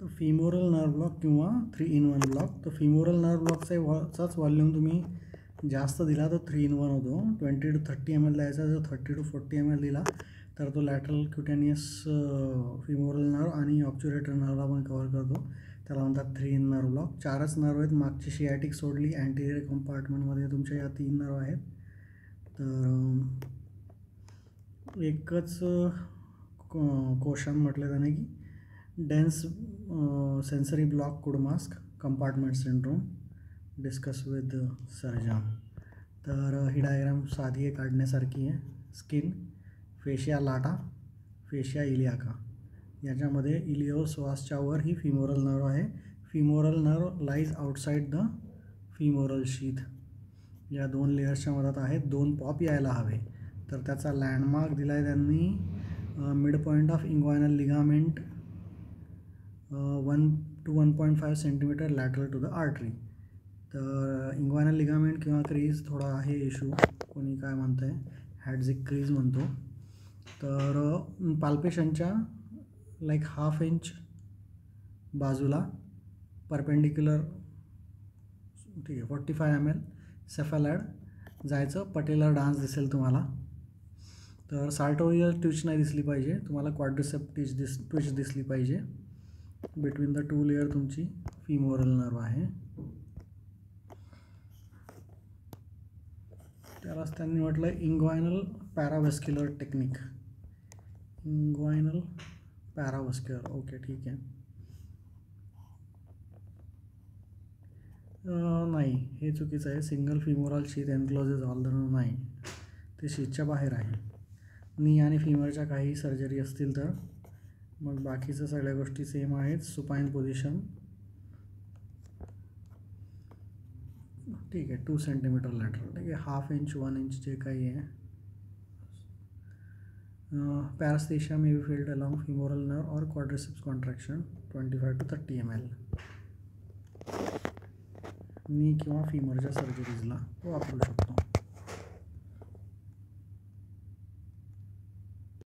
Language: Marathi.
तर फिमोरल नर्व ब्लॉक किंवा 3-in-1 ब्लॉक. तर फिमोरल नर्व ब्लॉकचाच व्हॉल्यूम तुम्ही जास्त दिला तर 3-in-1 होतो. 20 to 30 ml द्यायचा. जर 30 to 40 ml दिला तर तो लॅटरल क्युटेनियस फिमोरल नर्व आणि ऑब्च्युरेटर नर्वला पण कव्हर करतो. त्याला म्हणतात 3 नर्व ब्लॉक. 4च नर्व आहेत. मागची शियाटिक सोडली अँटिरियर कंपार्टमेंटमध्ये तुमच्या या 3 नर्व आहेत. तर एकच क्वेश्चन म्हटलं त्याने की डेन्स सेन्सरी ब्लॉक कुड mask compartment syndrome discuss with surgeon. तर ही डायग्राम साधी आहे, काढण्यासारखी आहे. स्किन, फेशिया लाटा, फेशिया इलियाका. याच्यामध्ये इलिओसवासच्या वर ही फिमोरल नर्व आहे. Femoral nerve lies outside the femoral sheath. या 2 लेयर्सच्या मधात आहेत. 2 पॉप यायला हवे. तर त्याचा लँडमार्क दिला आहे त्यांनी mid point of inguinal ligament 1 to 1.5 centimetre lateral to the artery. तर इंग्वायनल लिगामेंट किंवा क्रीज थोडा आहे इशू, कोणी काय म्हणतं आहे, हॅडझिक क्रीज म्हणतो. तर पाल्पेशनच्या लाईक 1/2 इंच बाजूला परपेंडिक्युलर, ठीक आहे, 45 ml सेफॅलॅड जायचं. पटेलर डान्स दिसेल तुम्हाला. तर सार्टोरियल ट्विच नाही दिसली पाहिजे तुम्हाला. क्वाड्रिसेप ट्विच दिसली पाहिजे. बिटवीन द 2 लेअर तुमची फिमोरल नर्व आहे. त्यालाच त्यांनी म्हटलं इंग्वायनल पॅराव्हॅस्क्युलर टेक्निक. इंग्वायनल पॅराव्हॅस्क्युलर, ओके, ठीक आहे. नाही, हे चुकीचं आहे. Single femoral sheath encloses all the नाही, ते शीथच्या बाहेर आहे. नी आणि फिमरच्या काही सर्जरी असतील तर मग बाकीचं सगळ्या गोष्टी सेम आहेत. सुपाईन पोझिशन, ठीक आहे, 2 सेंटीमीटर लॅटरल, ठीक आहे, 1/2 इंच 1 इंच जे काही आहे. Paraesthesia may be felt along femoral nerve और क्वाड्रिसेप्स कॉन्ट्रॅक्शन 25 to 30 ml. नी किंवा फिमरच्या सर्जरीजला वापरू शकतो.